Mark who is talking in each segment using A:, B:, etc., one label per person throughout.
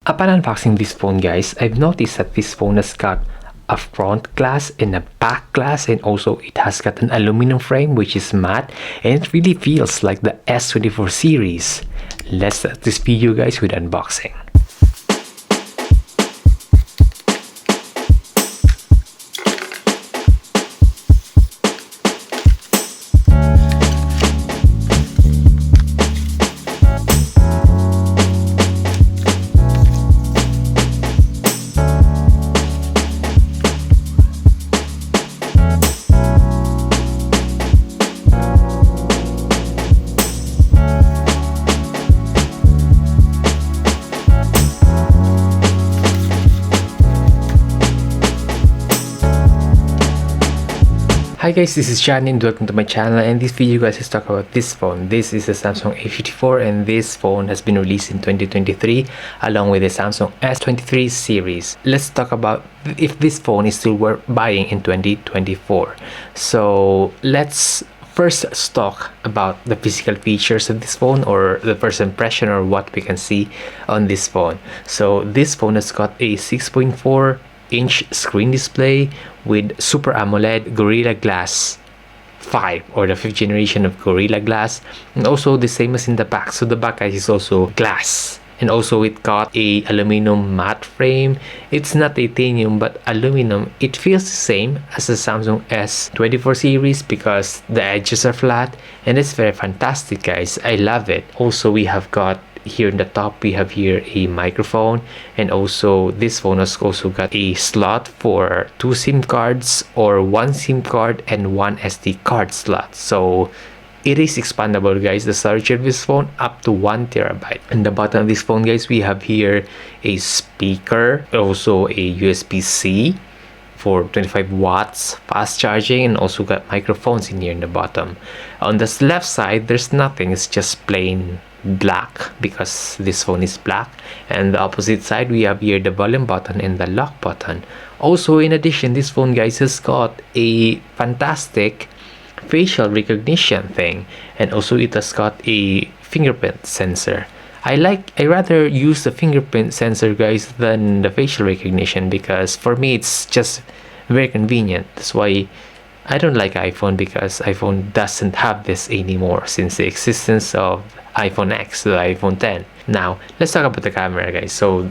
A: Upon unboxing this phone, guys, I've noticed that this phone has got a front glass and a back glass, and also it has got an aluminum frame which is matte, and it really feels like the S24 series. Let's start this video, guys, with unboxing. Hi guys, this is Johnny and welcome to my channel, and this video, guys, is talk about this phone. This is a Samsung A54 and this phone has been released in 2023 along with the Samsung S23 series. Let's talk about if this phone is still worth buying in 2024. So let's first talk about the physical features of this phone, or the first impression, or what we can see on this phone. So this phone has got a 6.4-inch screen display with Super AMOLED Gorilla Glass 5, or the 5th generation of Gorilla Glass, and also the same as in the back. So the back, guys, is also glass, and also it got a aluminum matte frame. It's not titanium but aluminum. It feels the same as the Samsung S24 series because the edges are flat, and it's very fantastic, guys. I love it. Also, we have got here in the top, we have here a microphone, and also this phone has also got a slot for 2 SIM cards, or 1 SIM card and 1 SD card slot. So it is expandable, guys, the storage of this phone up to 1 terabyte. In the bottom of this phone, guys, we have here a speaker, also a USB-C for 25 watts fast charging, and also got microphones in here in the bottom. On this left side, there's nothing. It's just plain black because this phone is black. And the opposite side, we have here the volume button and the lock button. Also, in addition, this phone, guys, has got a fantastic facial recognition thing, and also it has got a fingerprint sensor. I rather use the fingerprint sensor, guys, than the facial recognition, because for me it's just very convenient. That's why I don't like iPhone, because iPhone doesn't have this anymore since the existence of iPhone X to the iPhone 10. Now let's talk about the camera, guys. So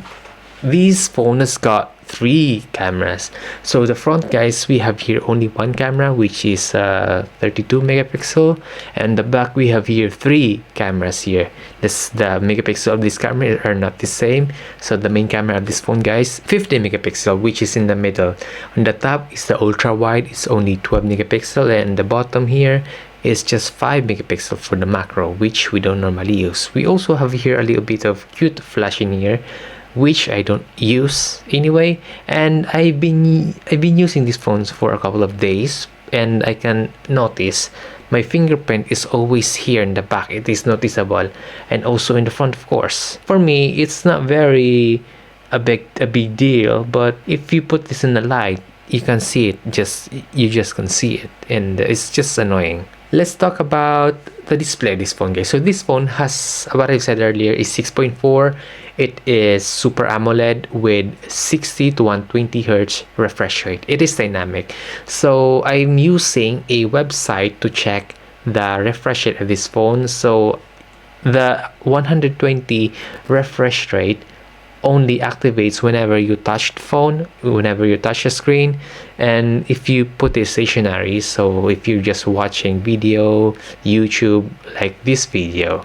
A: this phone has got 3 cameras. So the front, guys, we have here only 1 camera, which is 32 megapixel, and the back we have here 3 cameras here. The megapixel of this camera are not the same. So the main camera of this phone, guys, 50 megapixel, which is in the middle. On the top is the ultra wide, it's only 12 megapixel, and the bottom here is just 5 megapixel for the macro, which we don't normally use. We also have here a little bit of cute flash in here, which I don't use anyway, and I've been using these phones for a couple of days, and I can notice my fingerprint is always here in the back. It is noticeable, and also in the front, of course. For me, it's not very a big deal, but if you put this in the light, you can see it. You just can see it, and it's just annoying. Let's talk about the display of this phone, guys. So this phone has, what I said earlier, is 6.4. It is Super AMOLED with 60 to 120 Hz refresh rate. It is dynamic. So I'm using a website to check the refresh rate of this phone. So the 120 refresh rate only activates whenever you touch the phone, whenever you touch the screen, and if you put it stationary. So if you're just watching video, YouTube, like this video,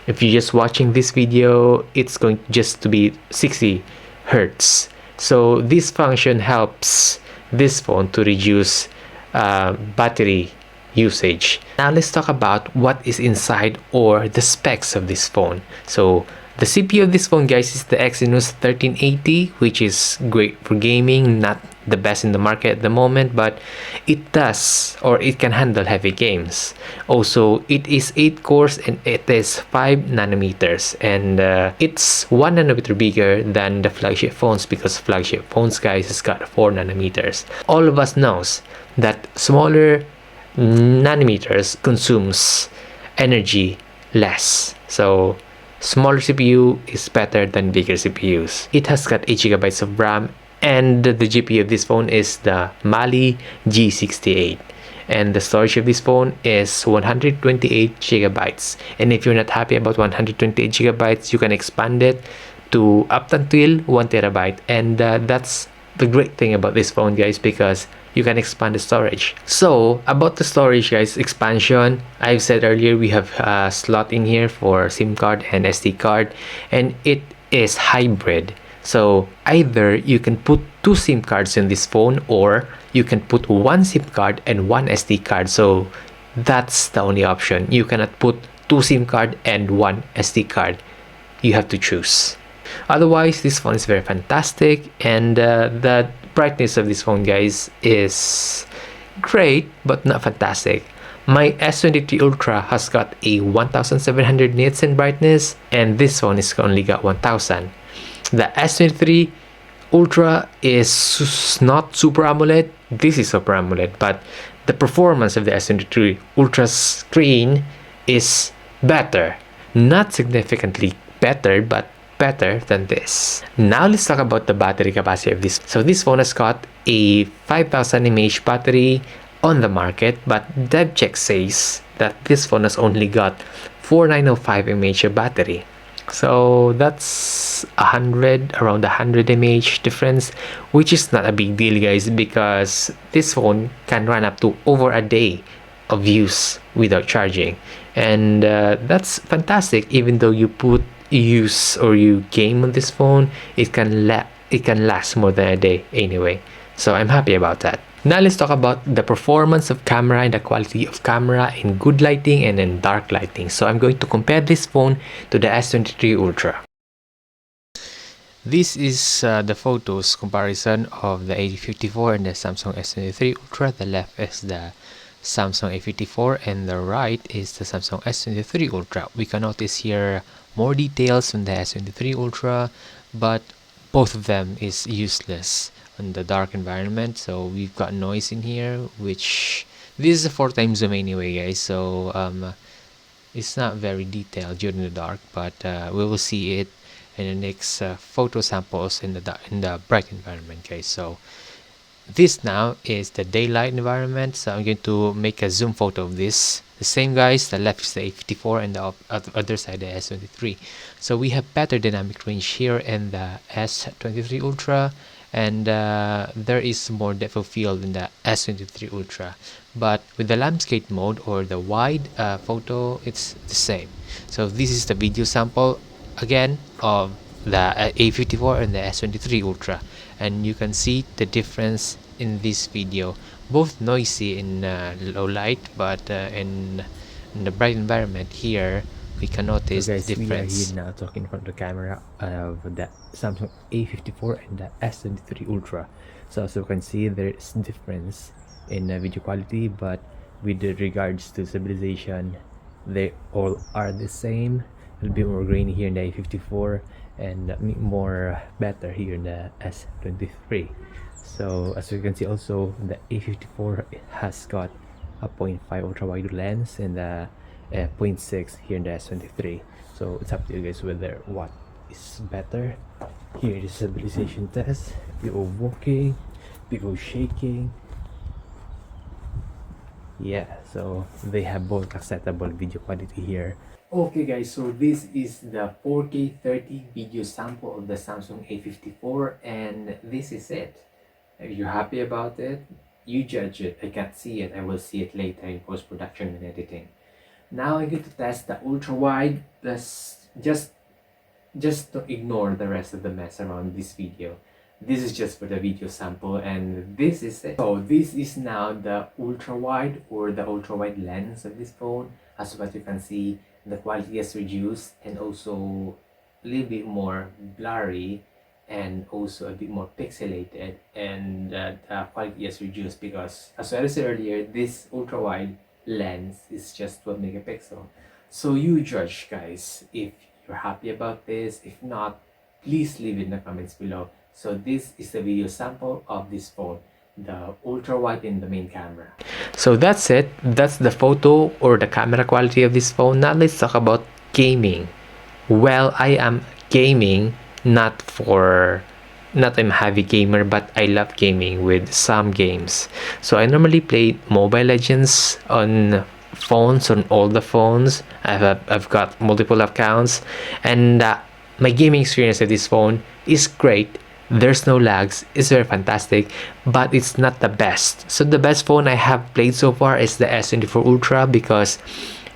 A: if you're just watching this video, it's going just to be 60 Hertz. So this function helps this phone to reduce battery usage. Now let's talk about what is inside, or the specs of this phone. So the CPU of this phone, guys, is the Exynos 1380, which is great for gaming. Not the best in the market at the moment, but it does, or it can handle heavy games. Also, it is 8 cores and it is 5 nanometers, and it's 1 nanometer bigger than the flagship phones, because flagship phones, guys, has got 4 nanometers. All of us knows that smaller nanometers consumes energy less. So smaller CPU is better than bigger CPUs. It has got 8 GB of RAM, and the GPU of this phone is the Mali G68. And the storage of this phone is 128 gigabytes. And if you're not happy about 128 gigabytes, you can expand it to up until 1 terabyte. And that's the great thing about this phone, guys, because you can expand the storage. So about the storage, guys, expansion, I've said earlier, we have a slot in here for SIM card and SD card, and it is hybrid. So either you can put 2 SIM cards in this phone, or you can put 1 SIM card and 1 SD card. So that's the only option. You cannot put 2 SIM card and 1 SD card. You have to choose. Otherwise, this phone is very fantastic, and the brightness of this phone, guys, is great but not fantastic. My S23 Ultra has got a 1700 nits in brightness, and this one is only got 1000. The S23 Ultra is not Super AMOLED. This is Super AMOLED, but the performance of the S23 Ultra screen is better. Not significantly better, but better than this. Now let's talk about the battery capacity of this. So this phone has got a 5000 mAh battery on the market, but DevCheck says that this phone has only got 4905 mAh battery. So that's around 100 mAh difference, which is not a big deal, guys, because this phone can run up to over a day of use without charging, and that's fantastic. Even though you use or you game on this phone, it can last more than a day anyway. So I'm happy about that. Now let's talk about the performance of camera and the quality of camera in good lighting and in dark lighting. So I'm going to compare this phone to the S23 Ultra. This is the photos comparison of the A54 and the Samsung S23 Ultra. The left is the Samsung A54 and the right is the Samsung S23 Ultra. We can notice here more details on the S23 Ultra, but both of them is useless on the dark environment. So we've got noise in here, which this is a 4x zoom anyway, guys, so it's not very detailed during the dark, but we will see it in the next photo samples in the bright environment, guys. So this now is the daylight environment, so I'm going to make a zoom photo of this. The same, guys, the left is the A54 and the other side the S23. So we have better dynamic range here in the S23 Ultra, and there is more depth of field in the S23 Ultra, but with the landscape mode or the wide photo, it's the same. So this is the video sample again of the A54 and the S23 Ultra, and you can see the difference in this video. Both noisy in low light, but in the bright environment here we can notice the difference. We are here now talking from the camera of the Samsung A54 and the S23 Ultra. So as you can see, there is difference in video quality, but with regards to stabilization, they all are the same. A little bit more grainy here in the A54 and more better here in the S23. So as you can see, also the A54 has got a 0.5 ultra wide lens and the 0.6 here in the S23. So it's up to you guys whether what is better. Here is the stabilization test. If you go walking, if you go shaking, yeah, so they have both acceptable video quality here. Okay guys, so this is the 4K 30 video sample of the Samsung A54, and this is it. If you're happy about it, you judge it. I can't see it. I will see it later in post-production and editing. Now I'm going to test the ultra wide. Plus just to ignore the rest of the mess around this video. This is just for the video sample, and this is it. So this is now the ultra wide or the ultra wide lens of this phone. As what you can see, the quality is reduced and also a little bit more blurry and also a bit more pixelated, and the quality is reduced because, as I said earlier, this ultra wide lens is just 12 megapixel. So you judge, guys, if you're happy about this. If not, please leave it in the comments below. So this is the video sample of this phone, the ultra wide in the main camera. So that's it. That's the photo or the camera quality of this phone. Now let's talk about gaming. Well, I am gaming not I'm a heavy gamer, but I love gaming with some games. So I normally play Mobile Legends on phones, on all the phones. I've got multiple accounts, and my gaming experience with this phone is great. There's no lags. It's very fantastic, but it's not the best. So the best phone I have played so far is the S24 Ultra, because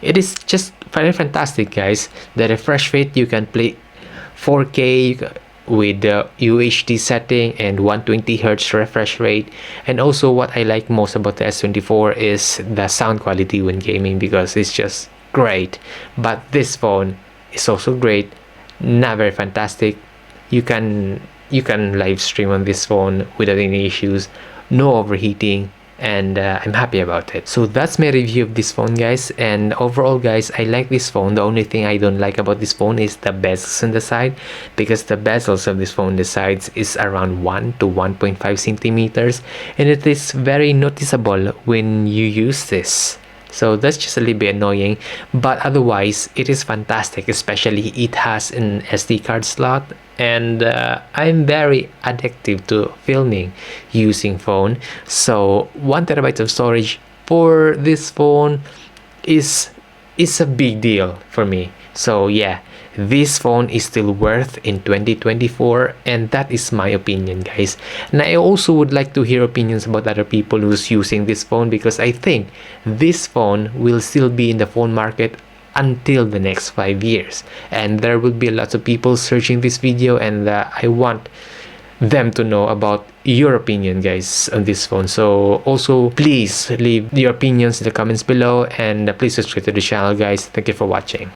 A: it is just very fantastic, guys. The refresh rate, you can play 4K with the UHD setting and 120 Hz refresh rate. And also what I like most about the S24 is the sound quality when gaming, because it's just great. But this phone is also great, not very fantastic. You can live stream on this phone without any issues, no overheating, and I'm happy about it. So that's my review of this phone, guys. And overall, guys, I like this phone. The only thing I don't like about this phone is the bezels on the side, because the bezels of this phone, the sides, is around 1 to 1.5 centimeters, and it is very noticeable when you use this. So that's just a little bit annoying, but otherwise it is fantastic. Especially it has an SD card slot, and I'm very addictive to filming using phone. So 1 TB of storage for this phone is a big deal for me. So yeah, this phone is still worth in 2024, and that is my opinion, guys. And I also would like to hear opinions about other people who's using this phone, because I think this phone will still be in the phone market until the next 5 years, and there will be lots of people searching this video, and I want them to know about your opinion, guys, on this phone. So also please leave your opinions in the comments below, and please subscribe to the channel, guys. Thank you for watching.